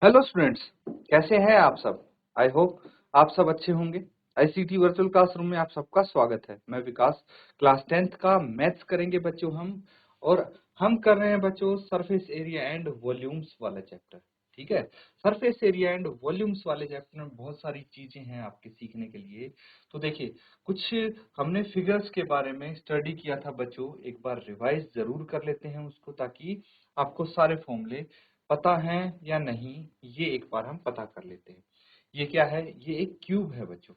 Hello students, कैसे हैं आप सब। आई होप आप सब अच्छे होंगे। आईसीटी वर्चुअल क्लासरूम में आप सबका स्वागत है। मैं विकास, क्लास 10th का मैथ्स करेंगे बच्चों हम। और हम कर रहे हैं बच्चों सरफेस एरिया एंड वॉल्यूम्स वाला चैप्टर। ठीक है, सरफेस एरिया एंड वॉल्यूम्स वाले चैप्टर में बहुत सारी चीजें हैं आपके सीखने के लिए। तो देखिए, कुछ हमने फिगर्स के बारे में स्टडी किया था बच्चों, एक बार रिवाइज जरूर कर लेते हैं उसको, ताकि आपको सारे फॉर्मूले पता है या नहीं, ये एक बार हम पता कर लेते हैं। ये क्या है? ये एक क्यूब है बच्चों।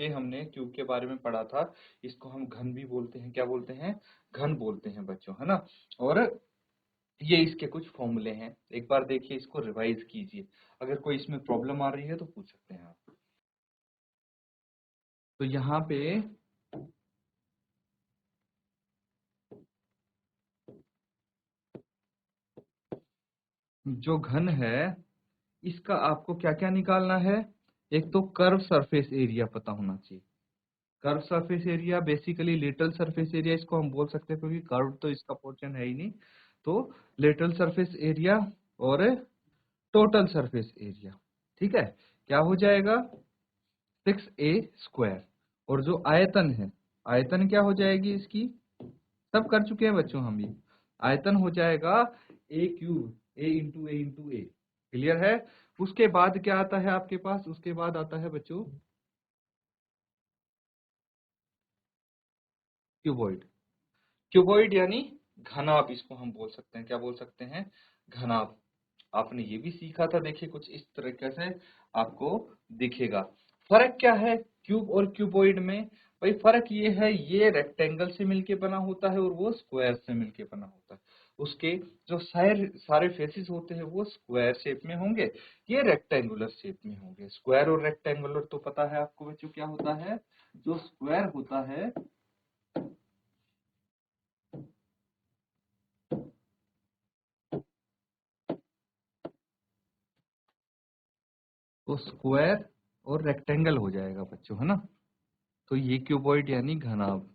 हमने क्यूब के बारे में पढ़ा था। इसको हम घन भी बोलते हैं। क्या बोलते हैं? घन बोलते हैं बच्चों, है ना। और ये इसके कुछ फॉर्मूले हैं, एक बार देखिए, इसको रिवाइज कीजिए। अगर कोई इसमें प्रॉब्लम आ रही है तो पूछ सकते हैं आप। तो यहाँ पे जो घन है, इसका आपको क्या क्या निकालना है। एक तो कर्व सरफेस एरिया पता होना चाहिए। Curve surface area basically lateral surface area इसको हम बोल सकते हैं, क्योंकि कर्व तो इसका पोर्शन है ही नहीं। तो लेटरल सरफेस एरिया और टोटल सरफेस एरिया, ठीक है, क्या हो जाएगा? 6a²। और जो आयतन है, आयतन क्या हो जाएगी इसकी? सब कर चुके हैं बच्चों हम ये। आयतन हो जाएगा a³, a × a × a। Clear है? उसके बाद क्या आता है आपके पास? उसके बाद आता है बच्चों क्यूबॉइड। क्यूबॉइड यानी घनाभ, इसको हम बोल सकते हैं। क्या बोल सकते हैं? घनाभ। आपने ये भी सीखा था, देखिए कुछ इस तरीके से आपको दिखेगा। फर्क क्या है क्यूब और क्यूबॉइड में? भाई फर्क ये है, ये रेक्टेंगल से मिलके बना होता है और वो स्क्वायर से मिलके बना होता है। उसके जो सारे सारे फेसेस होते हैं वो स्क्वायर शेप में होंगे, ये रेक्टेंगुलर शेप में होंगे। स्क्वायर और रेक्टेंगुलर तो पता है आपको बच्चों क्या होता है। जो स्क्वायर होता है, तो स्क्वायर और रेक्टेंगल हो जाएगा बच्चों, है ना। तो ये क्यूबॉइड यानी घनाभ।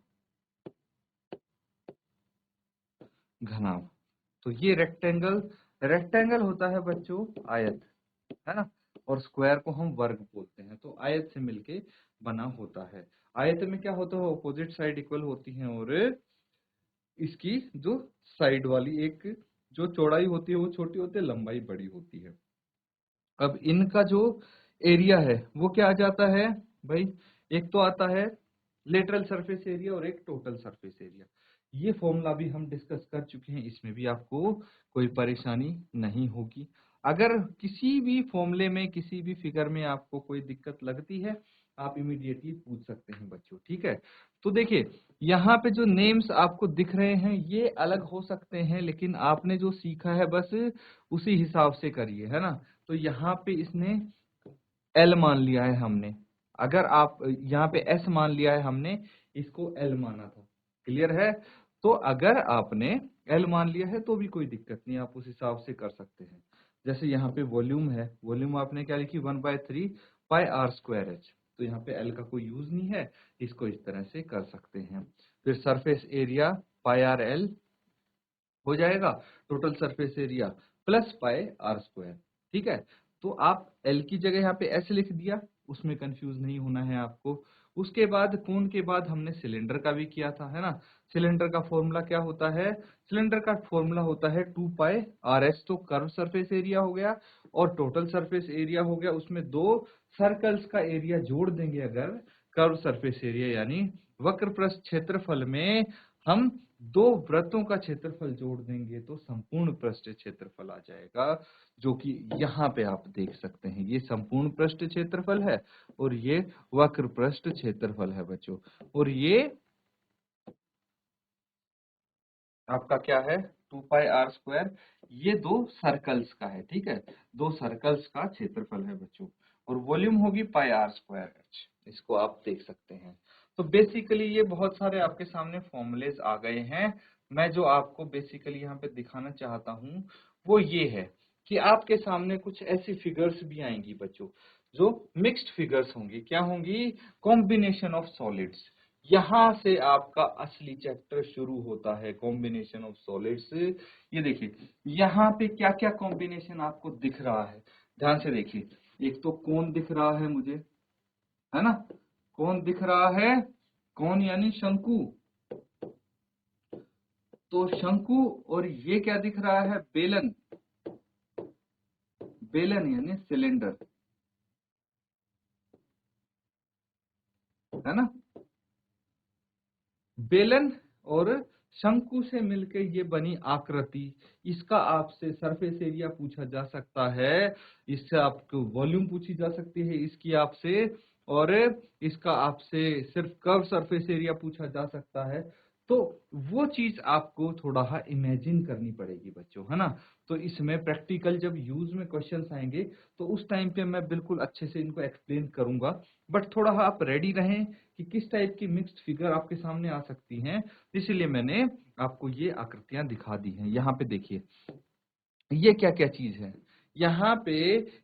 घनाभ। तो ये रेक्टेंगल, रेक्टेंगल होता है बच्चों आयत, है ना। और स्क्वायर को हम वर्ग बोलते हैं। तो आयत से मिलके बना होता है। आयत में क्या होता है? ऑपोजिट साइड इक्वल होती है, और इसकी जो साइड वाली एक जो चौड़ाई होती है वो छोटी होती है, लंबाई बड़ी होती है। अब इनका जो एरिया है वो क्या आ जाता है भाई? एक तो आता है लेटरल सरफेस एरिया और एक टोटल सरफेस एरिया। ये फॉर्मूला भी हम डिस्कस कर चुके हैं, इसमें भी आपको कोई परेशानी नहीं होगी। अगर किसी भी फॉर्मूले में, किसी भी फिगर में आपको कोई दिक्कत लगती है, आप इमीडिएटली पूछ सकते हैं बच्चों, ठीक है। तो देखिए, यहाँ पे जो नेम्स आपको दिख रहे हैं ये अलग हो सकते हैं, लेकिन आपने जो सीखा है बस उसी हिसाब से करिए, है ना। तो यहाँ पे इसने एल मान लिया है हमने। अगर आप यहाँ पे एस मान लिया है हमने, इसको एल माना था। क्लियर है? तो अगर आपने एल मान लिया है तो भी कोई दिक्कत नहीं, आप उस हिसाब से कर सकते हैं। जैसे यहाँ पे वॉल्यूम है, वॉल्यूम आपने क्या लिखी? 1/3 πr²h। तो यहाँ पे एल का कोई यूज नहीं है, इसको इस तरह से कर सकते हैं। फिर सरफेस एरिया πr_l हो जाएगा, total surface area plus πr²। ठीक है, तो आप L की जगह यहाँ पे S लिख दिया, उसमें कंफ्यूज नहीं होना है आपको। उसके बाद कोण के बाद हमने सिलेंडर का भी किया था, है ना। सिलेंडर का फॉर्मूला क्या होता है? सिलेंडर का फॉर्मूला होता है 2πr_s। तो कर्व सरफेस एरिया हो गया और टोटल सरफेस एरिया हो गया। उसमें दो सर्कल्स का एरिया जोड़ देंगे अगर, कर्व सरफेस एरिया यानी वक्र पृष्ठ क्षेत्रफल में हम दो वृत्तों का क्षेत्रफल जोड़ देंगे तो संपूर्ण पृष्ठ क्षेत्रफल आ जाएगा, जो कि यहाँ पे आप देख सकते हैं। ये संपूर्ण पृष्ठ क्षेत्रफल है और ये वक्र पृष्ठ क्षेत्रफल है बच्चों। और ये आपका क्या है? 2πr²। ये दो सर्कल्स का है, ठीक है, दो सर्कल्स का क्षेत्रफल है बच्चों। और वॉल्यूम होगी πr²h, इसको आप देख सकते हैं। तो बेसिकली ये बहुत सारे आपके सामने फॉर्मूलेज आ गए हैं। मैं जो आपको बेसिकली यहाँ पे दिखाना चाहता हूँ वो ये है कि आपके सामने कुछ ऐसी फिगर्स भी आएंगी बच्चों, जो मिक्स्ड फिगर्स होंगी। क्या होंगी? Combination of solids. यहां से आपका असली चैप्टर शुरू होता है, कॉम्बिनेशन ऑफ सॉलिड्स। ये देखिए यहाँ पे क्या क्या कॉम्बिनेशन आपको दिख रहा है, ध्यान से देखिए। एक तो कौन दिख रहा है मुझे, है ना, कौन दिख रहा है, कौन यानी शंकु, तो शंकु, और ये क्या दिख रहा है, बेलन, बेलन यानी सिलेंडर, है ना, बेलन और शंकु से मिलकर ये बनी आकृति। इसका आपसे सरफेस एरिया पूछा जा सकता है, इससे आपको वॉल्यूम पूछी जा सकती है इसकी आपसे, और इसका आपसे सिर्फ कर्व सरफेस एरिया पूछा जा सकता है। तो वो चीज आपको थोड़ा इमेजिन करनी पड़ेगी बच्चों, है ना। तो इसमें प्रैक्टिकल जब यूज में क्वेश्चंस आएंगे तो उस टाइम पे मैं बिल्कुल अच्छे से इनको एक्सप्लेन करूंगा, बट थोड़ा आप रेडी रहें कि किस टाइप की मिक्स्ड फिगर आपके सामने आ सकती हैं। इसलिए मैंने आपको ये आकृतियां दिखा दी हैं। यहाँ पे देखिए ये क्या क्या चीज है, यहाँ पे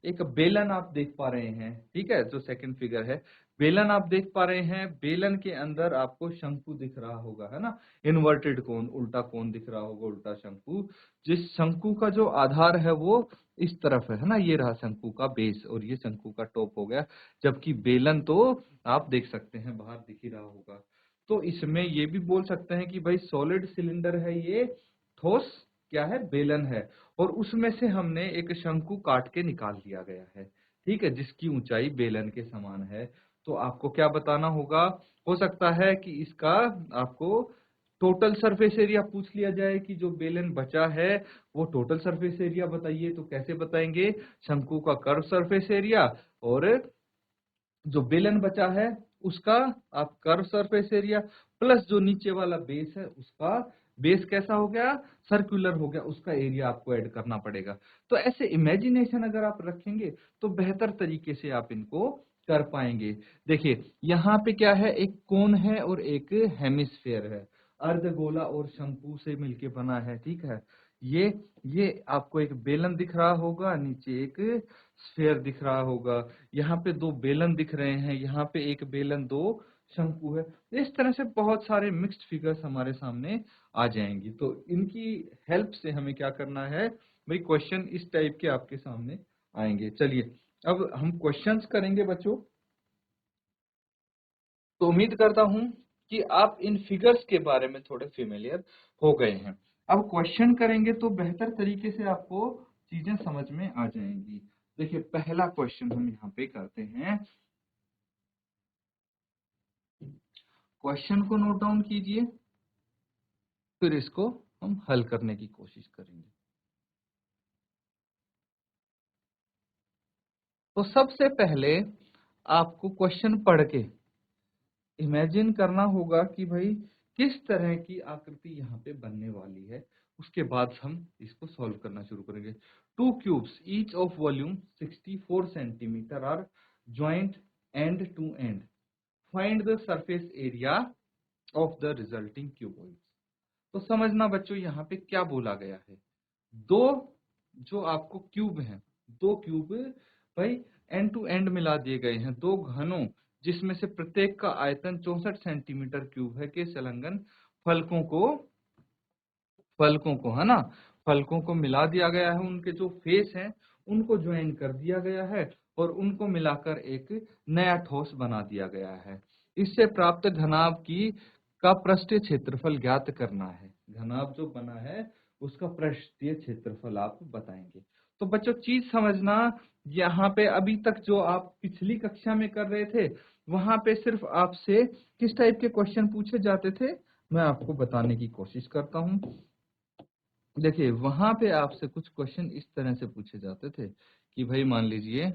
एक बेलन आप देख पा रहे हैं, ठीक है, जो सेकंड फिगर है, बेलन आप देख पा रहे हैं, बेलन के अंदर आपको शंकु दिख रहा होगा, है ना, इन्वर्टेड कोन, उल्टा कोन दिख रहा होगा, उल्टा शंकु। जिस शंकु का जो आधार है वो इस तरफ है ना, ये रहा शंकु का बेस और ये शंकु का टॉप हो गया, जबकि बेलन तो आप देख सकते हैं बाहर दिख ही रहा होगा। तो इसमें ये भी बोल सकते हैं कि भाई सॉलिड सिलेंडर है ये, ठोस क्या है, बेलन है, और उसमें से हमने एक शंकु काट के निकाल लिया गया है, ठीक है, जिसकी ऊंचाई बेलन के समान है। तो आपको क्या बताना होगा, हो सकता है कि इसका आपको टोटल सरफेस एरिया पूछ लिया जाए कि जो बेलन बचा है वो टोटल सरफेस एरिया बताइए, तो कैसे बताएंगे, शंकु का कर्व सरफेस एरिया और जो बेलन बचा है उसका आप कर्व सरफेस एरिया, प्लस जो नीचे वाला बेस है उसका बेस कैसा हो गया, सर्कुलर हो गया, उसका एरिया आपको ऐड करना पड़ेगा। तो ऐसे इमेजिनेशन अगर आप रखेंगे तो बेहतर तरीके से आप इनको कर पाएंगे। देखिए यहाँ पे क्या है, एक कोन है और एक हेमिस्फेयर है, अर्धगोला और शंकु से मिलके बना है, ठीक है। ये ये आपको एक बेलन दिख रहा होगा, नीचे एक स्फेयर दिख रहा होगा, यहाँ पे दो बेलन दिख रहे हैं, यहाँ पे एक बेलन दो शंकु है। इस तरह से बहुत सारे मिक्स्ड फिगर्स हमारे सामने आ जाएंगी। तो इनकी हेल्प से हमें क्या करना है भाई, क्वेश्चन इस टाइप के आपके सामने आएंगे। चलिए अब हम क्वेश्चंस करेंगे बच्चों। तो उम्मीद करता हूं कि आप इन फिगर्स के बारे में थोड़े फेमिलियर हो गए हैं। अब क्वेश्चन करेंगे तो बेहतर तरीके से आपको चीजें समझ में आ जाएंगी। देखिए पहला क्वेश्चन हम यहाँ पे करते हैं, क्वेश्चन को नोट डाउन कीजिए, फिर इसको हम हल करने की कोशिश करेंगे। तो सबसे पहले आपको क्वेश्चन पढ़ के इमेजिन करना होगा कि भाई किस तरह की आकृति यहाँ पे बनने वाली है, उसके बाद हम इसको सॉल्व करना शुरू करेंगे। Two cubes each of volume 64 centimeter are joint end to end, find the surface area of the resulting cuboid. तो समझना बच्चों यहाँ पे क्या बोला गया है, दो जो आपको क्यूब हैं, दो क्यूब भाई एंड टू एंड मिला दिए गए हैं, दो घनों जिसमें से प्रत्येक का आयतन 64 सेंटीमीटर क्यूब है के संलग्न फलकों को, फलकों को, है ना, फलकों को मिला दिया गया है, उनके जो फेस हैं उनको ज्वाइन कर दिया गया है और उनको मिलाकर एक नया ठोस बना दिया गया है। इससे प्राप्त घनाभ की का पृष्ठीय क्षेत्रफल ज्ञात करना है। घनाभ जो बना है उसका पृष्ठीय क्षेत्रफल आप बताएंगे। तो बच्चों चीज समझना, यहाँ पे अभी तक जो आप पिछली कक्षा में कर रहे थे वहां पे सिर्फ आपसे किस टाइप के क्वेश्चन पूछे जाते थे, मैं आपको बताने की कोशिश करता हूँ। देखिए वहां पे आपसे कुछ क्वेश्चन इस तरह से पूछे जाते थे कि भाई मान लीजिए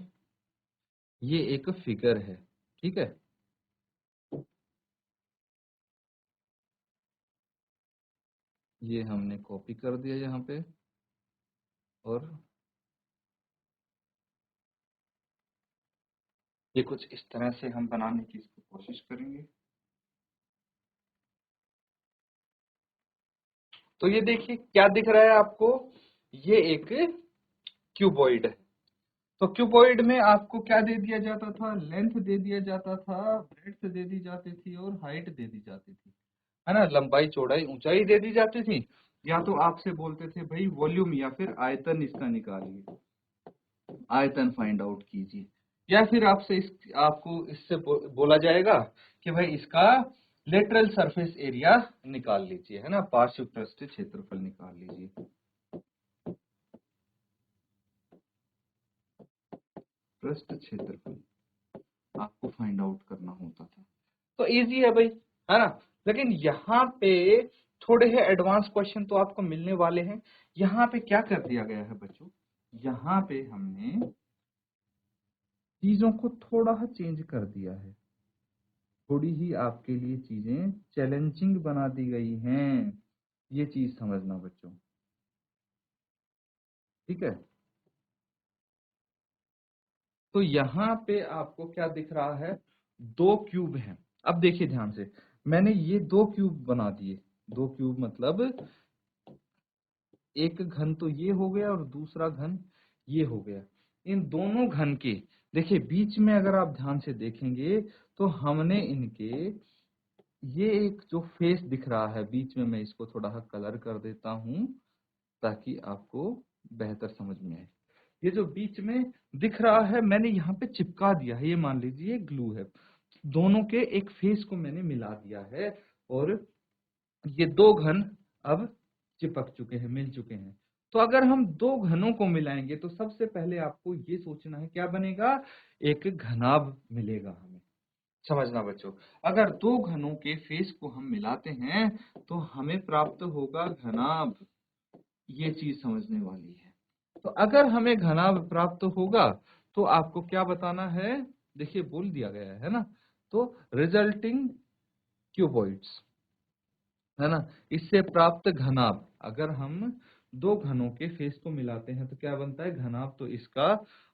ये एक फिगर है, ठीक है, ये हमने कॉपी कर दिया यहाँ पे, और ये कुछ इस तरह से हम बनाने की इसको कोशिश करेंगे। तो ये देखिए क्या दिख रहा है आपको, ये एक क्यूबॉइड है, तो क्यूबॉइड में आपको क्या दे दिया जाता था, लेंथ दे दिया जाता था, ब्रेड्थ दे दी जाती थी और हाइट दे दी जाती थी, है ना, लंबाई चौड़ाई ऊंचाई दे दी जाती थी। या तो आपसे बोलते थे भाई वॉल्यूम या फिर आयतन इसका निकालिए, आयतन फाइंड आउट कीजिए, या फिर आपको इससे बोला जाएगा कि भाई इसका लेटरल सरफेस एरिया निकाल लीजिए, है ना, पार्श्व पृष्ठ क्षेत्रफल निकाल लीजिए, पृष्ठ क्षेत्रफल आपको फाइंड आउट करना होता था। तो इजी है भाई, है ना। लेकिन यहाँ पे थोड़े है एडवांस क्वेश्चन तो आपको मिलने वाले हैं। यहाँ पे क्या कर दिया गया है बच्चों, यहाँ पे हमने चीजों को थोड़ा चेंज कर दिया है, थोड़ी ही आपके लिए चीजें चैलेंजिंग बना दी गई हैं, ये चीज समझना बच्चों, ठीक है। तो यहाँ पे आपको क्या दिख रहा है, दो क्यूब हैं। अब देखिए ध्यान से, मैंने ये दो क्यूब बना दिए, दो क्यूब मतलब एक घन तो ये हो गया और दूसरा घन ये हो गया। इन दोनों घन के देखिए बीच में अगर आप ध्यान से देखेंगे तो हमने इनके ये एक जो फेस दिख रहा है बीच में, मैं इसको थोड़ा सा कलर कर देता हूं ताकि आपको बेहतर समझ में आए। ये जो बीच में दिख रहा है मैंने यहाँ पे चिपका दिया है, ये मान लीजिए ग्लू है, दोनों के एक फेस को मैंने मिला दिया है और ये दो घन अब चिपक चुके हैं, मिल चुके हैं। तो अगर हम दो घनों को मिलाएंगे तो सबसे पहले आपको ये सोचना है क्या बनेगा, एक घनाभ मिलेगा हमें। समझना बच्चों, अगर दो घनों के फेस को हम मिलाते हैं तो हमें प्राप्त होगा घनाभ, ये चीज समझने वाली है। तो अगर हमें घनाभ प्राप्त होगा तो आपको क्या बताना है, देखिए बोल दिया गया है ना, तो रिजल्टिंग क्यूबॉइड्स, है ना, इससे प्राप्त घनाभ, अगर हम दो घनों के फेस को मिलाते हैं तो क्या बनता है घनाभ, तो इसका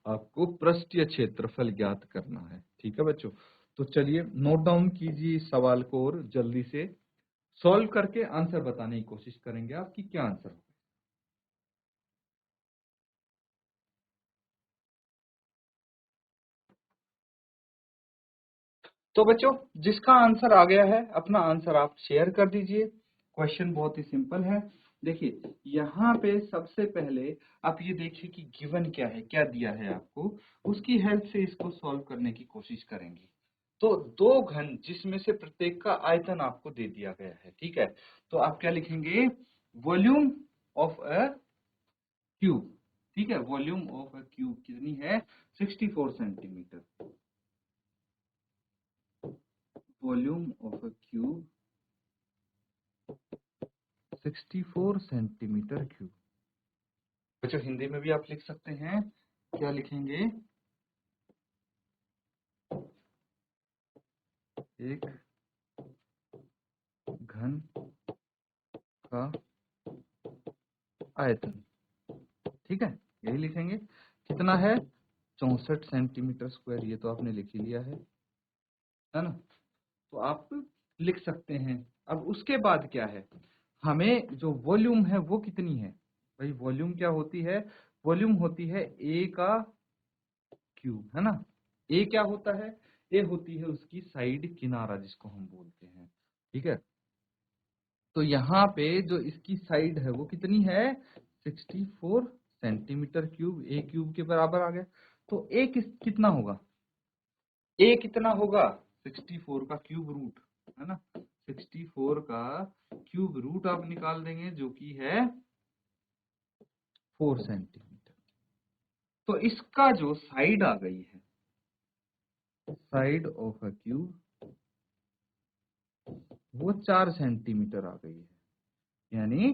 आपको पृष्ठीय क्षेत्रफल ज्ञात करना है, ठीक है बच्चों। तो चलिए नोट डाउन कीजिए इस सवाल को और जल्दी से सॉल्व करके आंसर बताने की कोशिश करेंगे आपकी क्या आंसर होगा। तो बच्चों जिसका आंसर आ गया है अपना आंसर आप शेयर कर दीजिए। क्वेश्चन बहुत ही सिंपल है। देखिए यहाँ पे सबसे पहले आप ये देखिए कि गिवन क्या है, क्या दिया है आपको, उसकी हेल्प से इसको सॉल्व करने की कोशिश करेंगे। तो दो घन जिसमें से प्रत्येक का आयतन आपको दे दिया गया है, ठीक है। तो आप क्या लिखेंगे, वॉल्यूम ऑफ अ क्यूब, ठीक है, वॉल्यूम ऑफ अ क्यूब कितनी है 64 centimetre, volume of a cube 64 centimetre cube. बच्चों हिंदी में भी आप लिख सकते हैं, क्या लिखेंगे, एक घन का आयतन, ठीक है, यही लिखेंगे। कितना है 64 सेंटीमीटर स्क्वायर, ये तो आपने लिख ही लिया है ना। तो आप लिख सकते हैं। अब उसके बाद क्या है, हमें जो वॉल्यूम है वो कितनी है, भाई वॉल्यूम क्या होती है, वॉल्यूम होती है ए का क्यूब, है ना। ए क्या होता है, ए होती है उसकी साइड किनारा जिसको हम बोलते हैं, ठीक है। तो यहाँ पे जो इसकी साइड है वो कितनी है 64 सेंटीमीटर क्यूब, ए क्यूब के बराबर आ गया। तो ए कितना होगा, ए कितना होगा 64 का क्यूब रूट, है ना, 64 का क्यूब रूट आप निकाल देंगे जो कि है 4 सेंटीमीटर। तो इसका जो साइड आ गई है, साइड ऑफ अ क्यूब वो 4 सेंटीमीटर आ गई है, यानी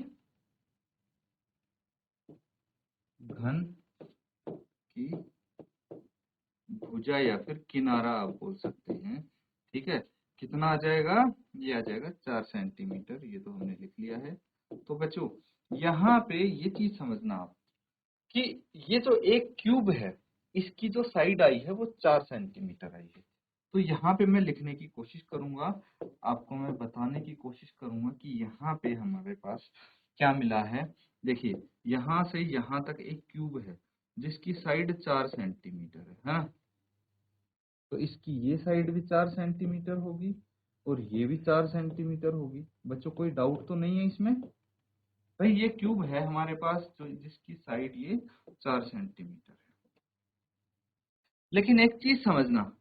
घन की भुजा या फिर किनारा आप बोल सकते हैं, ठीक है। कितना आ जाएगा, ये आ जाएगा 4 सेंटीमीटर, ये तो हमने लिख लिया है। तो बच्चों यहाँ पे ये चीज समझना आप कि ये जो एक क्यूब है इसकी जो साइड आई है वो 4 सेंटीमीटर आई है। तो यहाँ पे मैं लिखने की कोशिश करूंगा, आपको मैं बताने की कोशिश करूंगा कि यहाँ पे हमारे पास क्या मिला है। देखिए यहाँ से यहाँ तक एक क्यूब है, जिसकी साइड 4 सेंटीमीटर है ना। तो इसकी ये साइड भी 4 सेंटीमीटर होगी और ये भी 4 सेंटीमीटर होगी। बच्चों कोई डाउट तो नहीं है इसमें? भाई ये क्यूब है हमारे पास जो जिसकी साइड ये 4 सेंटीमीटर है। लेकिन एक चीज समझना,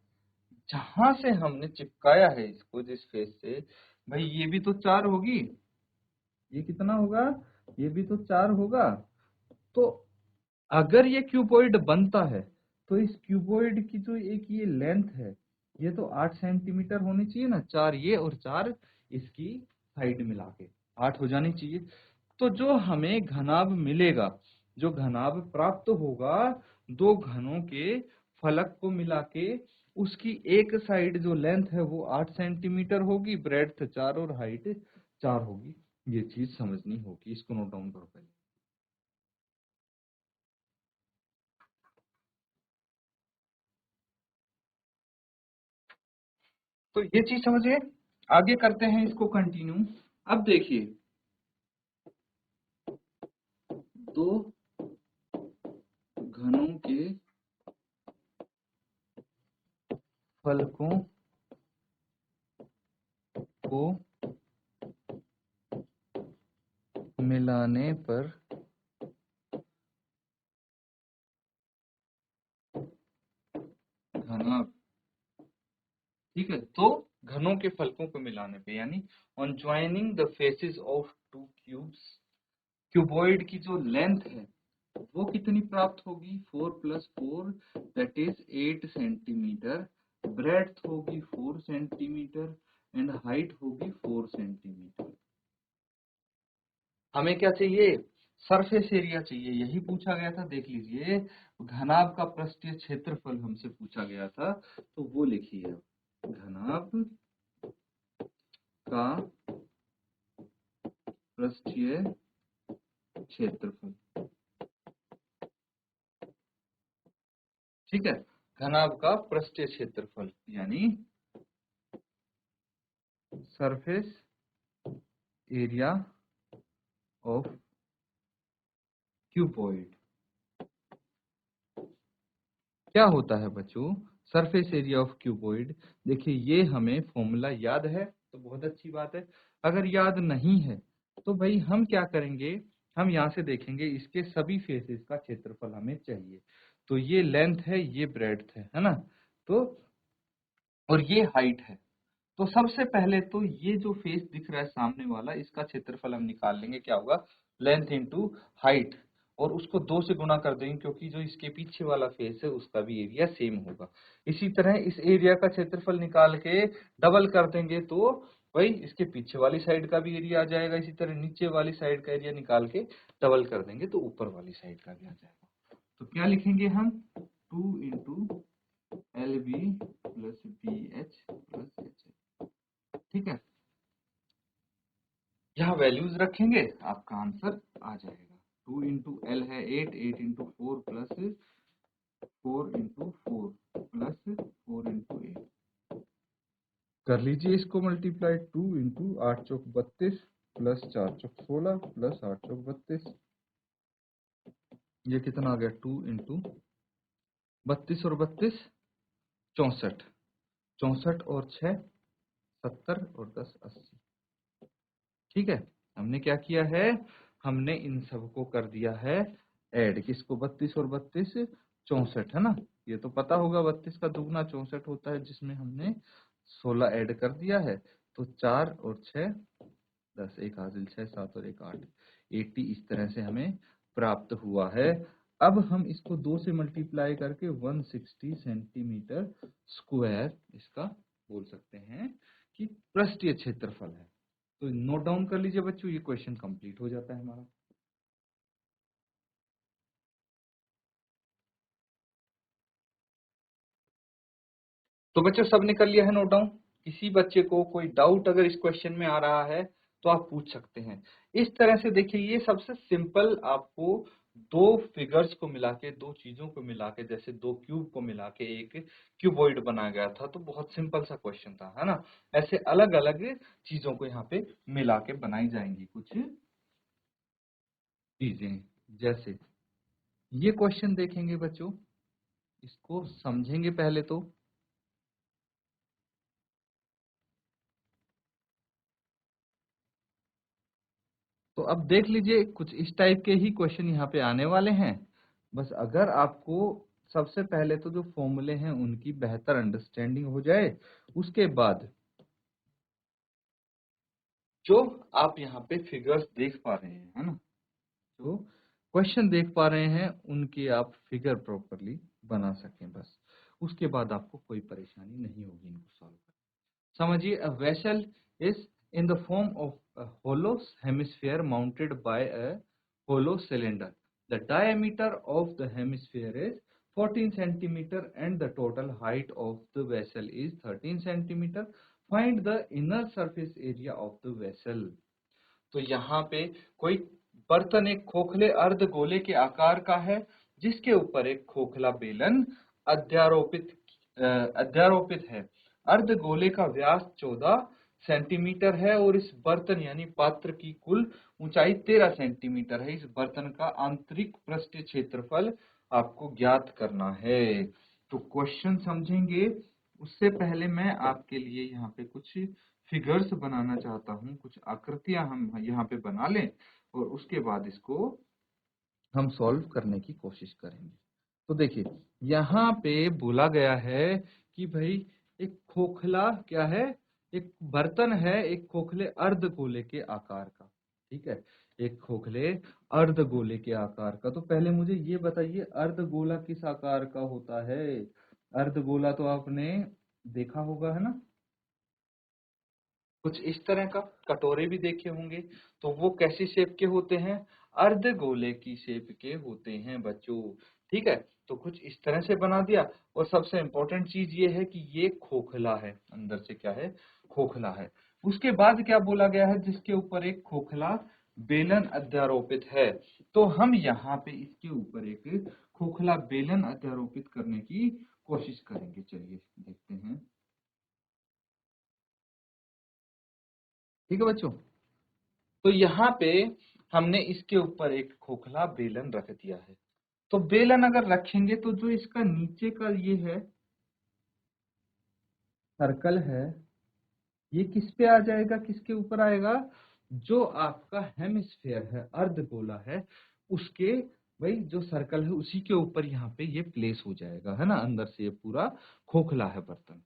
जहां से हमने चिपकाया है इसको जिस फेस से, भाई ये भी तो 4 होगी, ये कितना होगा, ये भी तो 4 होगा। तो अगर ये क्यूबॉइड बनता है तो इस क्यूबॉइड की जो एक ये लेंथ है ये तो 8 सेंटीमीटर होनी चाहिए ना, 4 ये और 4 इसकी साइड मिला के 8 हो जानी चाहिए। तो जो हमें घनाभ मिलेगा, जो घनाभ प्राप्त होगा दो घनों के फलक को मिला के, उसकी एक साइड जो लेंथ है वो 8 सेंटीमीटर होगी, ब्रेड्थ 4 और हाइट 4 होगी। ये चीज समझनी होगी, इसको नोट डाउन करो पहले। तो ये चीज समझिए, आगे करते हैं इसको कंटिन्यू। अब देखिए, दो घनों के फलकों को मिलाने पर घना, ठीक है, तो घनों के फलकों को मिलाने पे यानी on joining the faces of to cubes, cuboid की जो लेंथ है वो कितनी प्राप्त होगी, 4 + 4 दैट इज 8 सेंटीमीटर, ब्रेड्थ होगी 4 सेंटीमीटर एंड हाइट होगी 4 सेंटीमीटर। हमें क्या चाहिए, सरफेस एरिया चाहिए, यही पूछा गया था। देख लीजिए, घनाभ का पृष्ठीय क्षेत्रफल हमसे पूछा गया था, तो वो लिखिए, घनाभ का पृष्ठीय क्षेत्रफल, ठीक है, घनाभ का पृष्ठीय क्षेत्रफल यानी सरफेस एरिया ऑफ क्यूबॉइड। क्या होता है बच्चों सरफेस एरिया ऑफ क्यूबॉइड? देखिए ये हमें फॉर्मूला याद है तो बहुत अच्छी बात है, अगर याद नहीं है तो भाई हम क्या करेंगे, हम यहाँ से देखेंगे इसके सभी फेसेस का क्षेत्रफल हमें चाहिए। तो ये लेंथ है, ये ब्रेड्थ है ना, तो और ये हाइट है। तो सबसे पहले तो ये जो फेस दिख रहा है सामने वाला, इसका क्षेत्रफल हम निकाल लेंगे, क्या होगा, लेंथ इंटू हाइट, और उसको 2 से गुणा कर देंगे क्योंकि जो इसके पीछे वाला फेस है उसका भी एरिया सेम होगा। इसी तरह इस एरिया का क्षेत्रफल निकाल के डबल कर देंगे तो वही इसके पीछे वाली साइड का भी एरिया आ जाएगा। इसी तरह नीचे वाली साइड का एरिया निकाल के डबल कर देंगे तो ऊपर वाली साइड का भी आ जाएगा। तो क्या लिखेंगे हम, 2 into LB plus BH plus HH, ठीक है। यहाँ वैल्यूज रखेंगे आपका आंसर आ जाएगा। 2 इंटू एल है 8, 8 into 4 plus 4 into 4 plus 4 into 8, कर लीजिए इसको मल्टीप्लाई। 2 इंटू 8 चौक 32 प्लस 4 चौक 16 प्लस 8 चौक 32, ये कितना आ गया, 2 इंटू 32 और 32 64, 64 और 6 70 और 10 80, ठीक है। हमने क्या किया है, हमने इन सबको कर दिया है ऐड, किसको, 32 और 32 64 है ना, ये तो पता होगा 32 का दुगना 64 होता है, जिसमें हमने 16 ऐड कर दिया है। तो 4 और 6 10, एक हासिल 6 7 और एक 8, 80 इस तरह से हमें प्राप्त हुआ है। अब हम इसको 2 से मल्टीप्लाई करके 160 सेंटीमीटर स्क्वायर इसका बोल सकते हैं कि पृष्ठीय क्षेत्रफल है। तो नोट डाउन कर लीजिए बच्चों, ये क्वेश्चन कंप्लीट हो जाता है हमारा। तो बच्चों सब ने कर लिया है नोट डाउन? किसी बच्चे को कोई डाउट अगर इस क्वेश्चन में आ रहा है तो आप पूछ सकते हैं। इस तरह से देखिए, ये सबसे सिंपल, आपको दो फिगर्स को मिला के, दो चीजों को मिला के, जैसे दो क्यूब को मिला के एक क्यूबॉइड बनाया गया था, तो बहुत सिंपल सा क्वेश्चन था, है ना। ऐसे अलग अलग चीजों को यहाँ पे मिला के बनाई जाएंगी कुछ चीजें, जैसे ये क्वेश्चन देखेंगे बच्चों, इसको समझेंगे पहले तो अब देख लीजिए कुछ इस टाइप के ही क्वेश्चन यहाँ पे आने वाले हैं। बस अगर आपको सबसे पहले तो जो फॉर्मूले हैं उनकी बेहतर अंडरस्टैंडिंग हो जाए, उसके बाद जो आप यहाँ पे फिगर्स देख पा रहे हैं, है ना, जो क्वेश्चन देख पा रहे हैं उनकी आप फिगर प्रॉपरली बना सकें, बस उसके बाद आपको कोई परेशानी नहीं होगी इनको सॉल्व करने। समझिए, a vessel is in the form of a hollow hemisphere mounted by a hollow cylinder. The diameter of the hemisphere is 14 centimeter and the total height of the vessel is 13 centimeter. Find the inner surface area of the vessel. तो यहाँ पे कोई बर्तन एक खोखले अर्धगोले के आकार का है, जिसके ऊपर एक खोखला बेलन अध्यारोपित अध्यारोपित है। अर्धगोले का व्यास 14 सेंटीमीटर है और इस बर्तन यानी पात्र की कुल ऊंचाई 13 सेंटीमीटर है। इस बर्तन का आंतरिक पृष्ठीय क्षेत्रफल आपको ज्ञात करना है। तो क्वेश्चन समझेंगे उससे पहले मैं आपके लिए यहाँ पे कुछ फिगर्स बनाना चाहता हूँ, कुछ आकृतियां हम यहाँ पे बना लें और उसके बाद इसको हम सॉल्व करने की कोशिश करेंगे। तो देखिए, यहाँ पे बोला गया है कि भाई एक खोखला क्या है, एक बर्तन है एक खोखले अर्धगोले के आकार का, ठीक है, एक खोखले अर्धगोले के आकार का। तो पहले मुझे ये बताइए अर्धगोला किस आकार का होता है। अर्धगोला तो आपने देखा होगा, है ना, कुछ इस तरह का, कटोरे भी देखे होंगे। तो वो कैसी शेप के होते हैं, अर्धगोले की शेप के होते हैं बच्चों, ठीक है। तो कुछ इस तरह से बना दिया और सबसे इंपॉर्टेंट चीज ये है कि ये खोखला है, अंदर से क्या है, खोखला है। उसके बाद क्या बोला गया है, जिसके ऊपर एक खोखला बेलन अध्यारोपित है। तो हम यहाँ पे इसके ऊपर एक खोखला बेलन अध्यारोपित करने की कोशिश करेंगे। चलिए देखते हैं, ठीक है बच्चों। तो यहाँ पे हमने इसके ऊपर एक खोखला बेलन रख दिया है। तो बेलन अगर रखेंगे तो जो इसका नीचे का ये है सर्कल है, ये किस पे आ जाएगा, किसके ऊपर आएगा, जो आपका हेमिस्फेयर है, अर्धगोला है, उसके, भाई जो सर्कल है उसी के ऊपर यहाँ पे ये प्लेस हो जाएगा, है ना। अंदर से ये पूरा खोखला है बर्तन।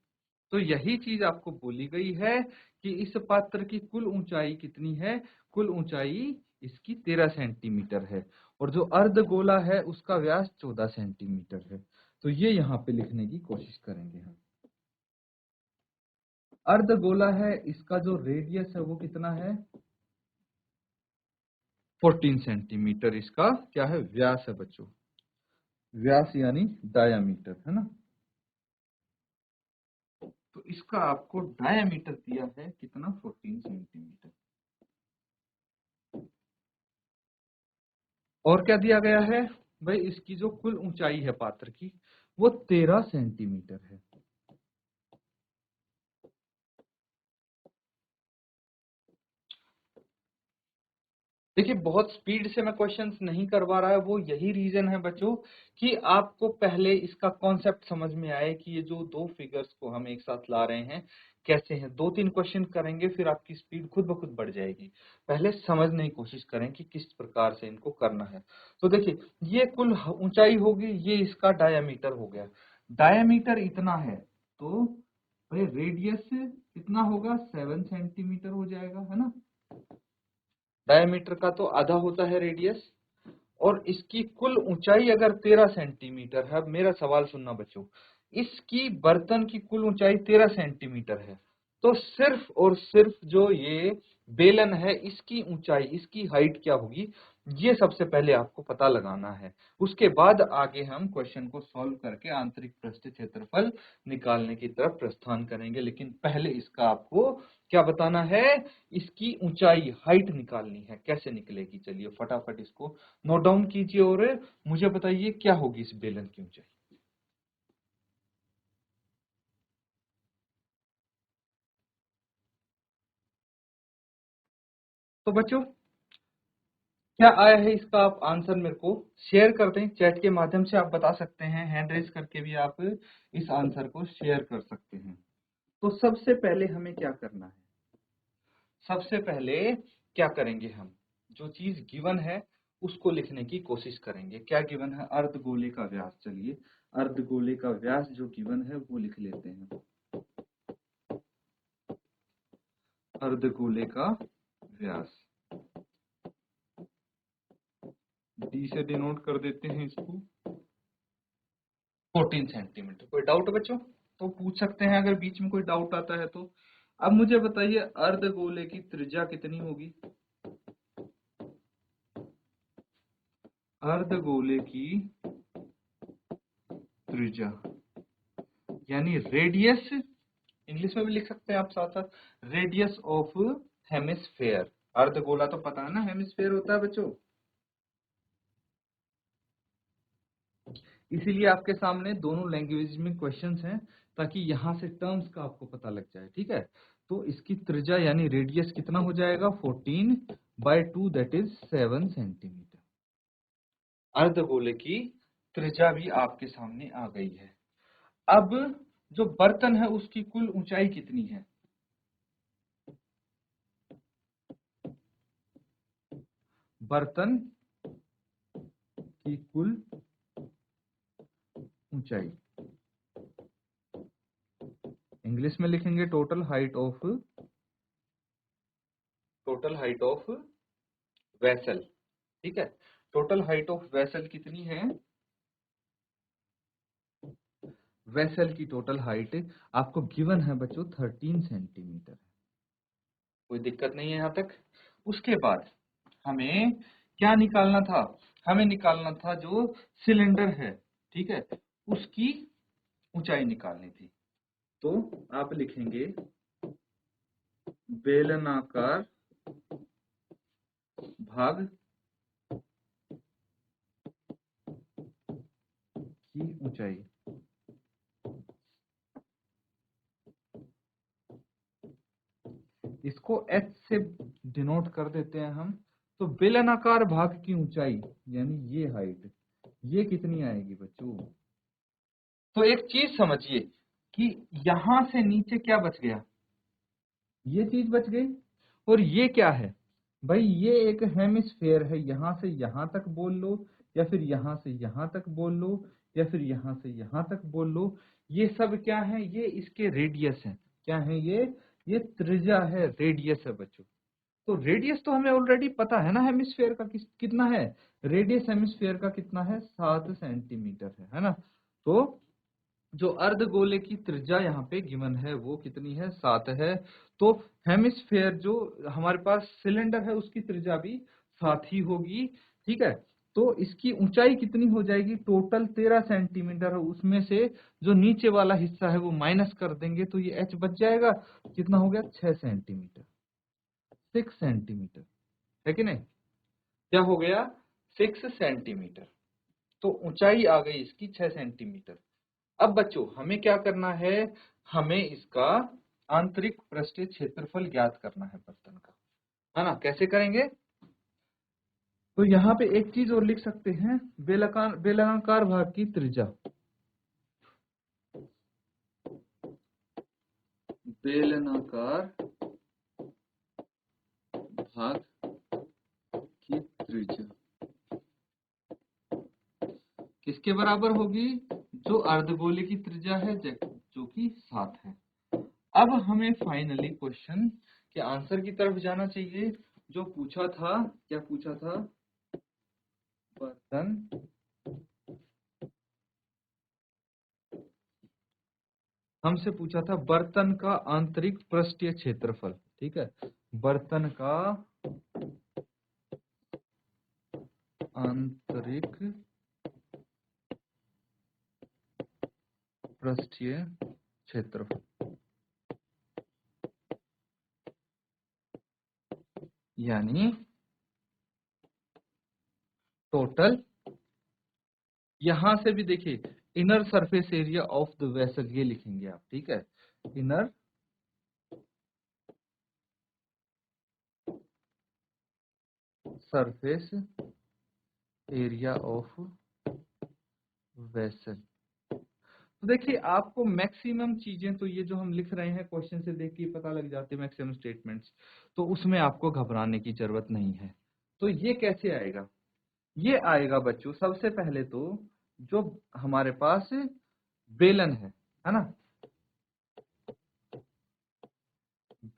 तो यही चीज आपको बोली गई है कि इस पात्र की कुल ऊंचाई कितनी है, कुल ऊंचाई इसकी 13 सेंटीमीटर है और जो अर्धगोला है उसका व्यास 14 सेंटीमीटर है। तो ये यहाँ पे लिखने की कोशिश करेंगे हम। अर्धगोला है, इसका जो रेडियस है वो कितना है, 14 सेंटीमीटर इसका क्या है, व्यास है बच्चों। व्यास यानी डायामीटर, है ना। तो इसका आपको डायामीटर दिया है कितना, 14 सेंटीमीटर। और क्या दिया गया है, भाई इसकी जो कुल ऊंचाई है पात्र की वो 13 सेंटीमीटर है। देखिए बहुत स्पीड से मैं क्वेश्चंस नहीं करवा रहा है, वो यही रीजन है बच्चों कि आपको पहले इसका कॉन्सेप्ट समझ में आए कि ये जो दो फिगर्स को हम एक साथ ला रहे हैं कैसे हैं। 2-3 क्वेश्चन करेंगे फिर आपकी स्पीड खुद ब खुद बढ़ जाएगी। पहले समझने की कोशिश करें कि किस प्रकार से इनको करना है। तो देखिए, ये कुल ऊंचाई होगी, ये इसका डायामीटर हो गया। डायामीटर इतना है तो भाई रेडियस कितना होगा, 7 सेंटीमीटर हो जाएगा, है ना। डायमीटर का तो आधा होता है रेडियस, और इसकी कुल ऊंचाई अगर 13 सेंटीमीटर है। अब मेरा सवाल सुनना बच्चों, इसकी बर्तन की कुल ऊंचाई 13 सेंटीमीटर है, तो सिर्फ और सिर्फ जो ये बेलन है इसकी ऊंचाई, इसकी हाइट क्या होगी, ये सबसे पहले आपको पता लगाना है। उसके बाद आगे हम क्वेश्चन को सॉल्व करके आंतरिक पृष्ठ क्षेत्रफल निकालने की तरफ प्रस्थान करेंगे। लेकिन पहले इसका आपको क्या बताना है, इसकी ऊंचाई, हाइट निकालनी है। कैसे निकलेगी, चलिए फटाफट इसको नोट डाउन कीजिए और मुझे बताइए क्या होगी इस बेलन की ऊंचाई। तो बच्चों क्या आया है इसका आप आंसर मेरे को शेयर कर दें चैट के माध्यम से, आप बता सकते हैं, हैंड रेज करके भी आप इस आंसर को शेयर कर सकते हैं। तो सबसे पहले हमें क्या करना है, सबसे पहले क्या करेंगे, हम जो चीज गिवन है उसको लिखने की कोशिश करेंगे। क्या गिवन है, अर्धगोले का व्यास। चलिए अर्धगोले का व्यास जो गिवन है वो लिख लेते हैं। अर्धगोले का व्यास डी से डिनोट कर देते हैं इसको 14 सेंटीमीटर। कोई डाउट है बच्चों तो पूछ सकते हैं अगर बीच में कोई डाउट आता है तो। अब मुझे बताइए अर्धगोले की त्रिज्या कितनी होगी। अर्धगोले की त्रिज्या यानी रेडियस, इंग्लिश में भी लिख सकते हैं आप साथ साथ, रेडियस ऑफ हेमिस्फेयर। अर्धगोला तो पता है ना हेमिस्फेयर होता है बच्चों, इसीलिए आपके सामने दोनों लैंग्वेज में क्वेश्चंस हैं ताकि यहां से टर्म्स का आपको पता लग जाए। ठीक है, तो इसकी त्रिज्या यानी रेडियस कितना हो जाएगा 14/2 दैट इज 7 सेंटीमीटर। अर्धगोले की त्रिज्या भी आपके सामने आ गई है। अब जो बर्तन है उसकी कुल ऊंचाई कितनी है, बर्तन की कुल ऊंचाई इंग्लिश में लिखेंगे टोटल हाइट ऑफ वेसल। ठीक है, टोटल हाइट ऑफ वेसल कितनी है, वेसल की टोटल हाइट आपको गिवन है बच्चों 13 सेंटीमीटर। कोई दिक्कत नहीं है यहां तक। उसके बाद हमें क्या निकालना था, हमें निकालना था जो सिलेंडर है, ठीक है, उसकी ऊंचाई निकालनी थी। तो आप लिखेंगे बेलनाकार भाग की ऊंचाई। इसको h से डिनोट कर देते हैं हम। तो बेलनाकार भाग की ऊंचाई यानी ये हाइट, ये कितनी आएगी बच्चों। तो एक चीज समझिए कि यहां से नीचे क्या बच गया, ये चीज बच गई। और ये क्या है भाई, ये एक हेमिस्फेयर है, यहां से यहां तक बोल लो या फिर यहां से यहां तक बोल लो या फिर यहां से यहां तक बोल लो। ये सब क्या है, ये इसके रेडियस है। क्या है ये त्रिज्या है, रेडियस है बच्चों। तो रेडियस तो हमें ऑलरेडी पता है ना हेमिस्फेयर का कितना है, रेडियस हेमिस्फेयर का कितना है 7 सेंटीमीटर है ना। तो जो अर्धगोले की त्रिज्या यहाँ पे गिवन है वो कितनी है 7 है। तो हेमिस्फेयर जो हमारे पास सिलेंडर है उसकी त्रिज्या भी 7 ही होगी। ठीक है, तो इसकी ऊंचाई कितनी हो जाएगी, टोटल 13 सेंटीमीटर है, उसमें से जो नीचे वाला हिस्सा है वो माइनस कर देंगे तो ये h बच जाएगा, कितना हो गया 6 सेंटीमीटर, 6 सेंटीमीटर है कि नहीं, क्या हो गया 6 सेंटीमीटर। तो ऊंचाई आ गई इसकी 6 सेंटीमीटर। अब बच्चों हमें क्या करना है, हमें इसका आंतरिक पृष्ठीय क्षेत्रफल ज्ञात करना है बर्तन का, है ना। कैसे करेंगे, तो यहाँ पे एक चीज और लिख सकते हैं, बेलनाकार भाग की त्रिज्या, बेलनाकार भाग की त्रिज्या किसके बराबर होगी, जो अर्धगोले की त्रिज्या है जो कि 7 है। अब हमें फाइनली क्वेश्चन के आंसर की तरफ जाना चाहिए। जो पूछा था, क्या पूछा था, बर्तन हमसे पूछा था बर्तन का आंतरिक पृष्ठीय क्षेत्रफल। ठीक है, बर्तन का आंतरिक पृष्ठीय क्षेत्रफल यानी टोटल, यहां से भी देखिए inner surface area of the vessel ये लिखेंगे आप। ठीक है, inner surface area of vessel. तो देखिए आपको मैक्सिमम चीजें तो ये जो हम लिख रहे हैं क्वेश्चन से देख के पता लग जाते हैं, मैक्सिमम स्टेटमेंट्स, तो उसमें आपको घबराने की जरूरत नहीं है। तो ये कैसे आएगा? ये आएगा बच्चों सबसे पहले तो जो हमारे पास बेलन है ना,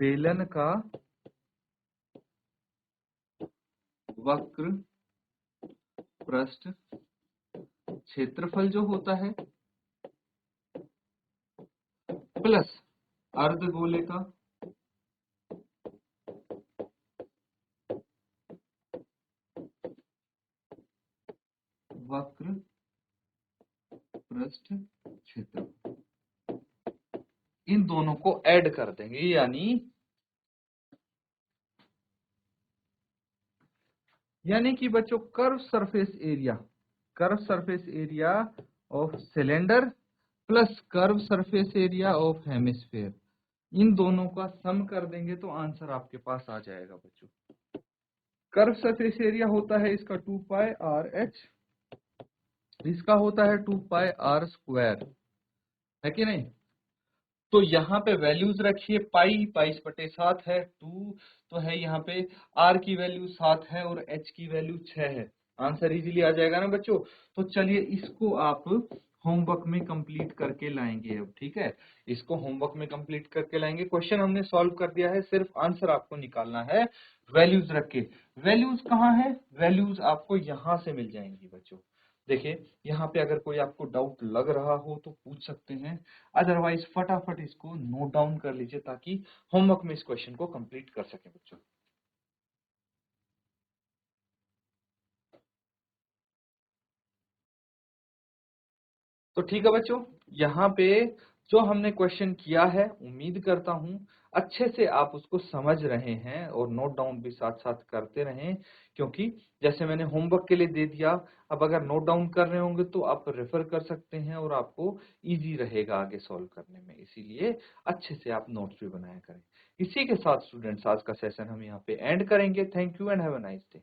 बेलन का वक्र पृष्ठ क्षेत्रफल जो होता है प्लस अर्धगोले का वक्र पृष्ठ क्षेत्रफल, इन दोनों को ऐड कर देंगे, यानी कि बच्चों curve surface area of cylinder plus curve surface area of hemisphere, इन दोनों का सम कर देंगे तो आंसर आपके पास आ जाएगा बच्चों। कर्व सरफेस एरिया होता है इसका 2 पाई आर एच, इसका होता है 2 पाई आर स्क्वायर, है कि नहीं? तो यहाँ पे वैल्यूज रखिए, पाई 7 है, 2 तो है यहाँ पे, आर की वैल्यू 7 है और एच की वैल्यू 6 है, आंसर इजीली आ जाएगा ना बच्चों। तो चलिए इसको आप होमवर्क में कंप्लीट करके लाएंगे अब, ठीक है? इसको होमवर्क में कंप्लीट करके लाएंगे। क्वेश्चन हमने सॉल्व कर दिया है, सिर्फ आंसर आपको निकालना है वैल्यूज रख के। वैल्यूज कहाँ है? वैल्यूज आपको यहाँ से मिल जाएंगी बच्चों। देखिए यहाँ पे अगर कोई आपको डाउट लग रहा हो तो पूछ सकते हैं, अदरवाइज फटाफट इसको नोट डाउन कर लीजिए ताकि होमवर्क में इस क्वेश्चन को कंप्लीट कर सके बच्चों। तो ठीक है बच्चों, यहाँ पे जो हमने क्वेश्चन किया है उम्मीद करता हूँ अच्छे से आप उसको समझ रहे हैं और नोट डाउन भी साथ साथ करते रहें, क्योंकि जैसे मैंने होमवर्क के लिए दे दिया, अब अगर नोट डाउन कर रहे होंगे तो आप रेफर कर सकते हैं और आपको इजी रहेगा आगे सॉल्व करने में, इसीलिए अच्छे से आप नोट्स भी बनाया करें। इसी के साथ स्टूडेंट्स आज का सेशन हम यहाँ पे एंड करेंगे। Thank you and have a nice day.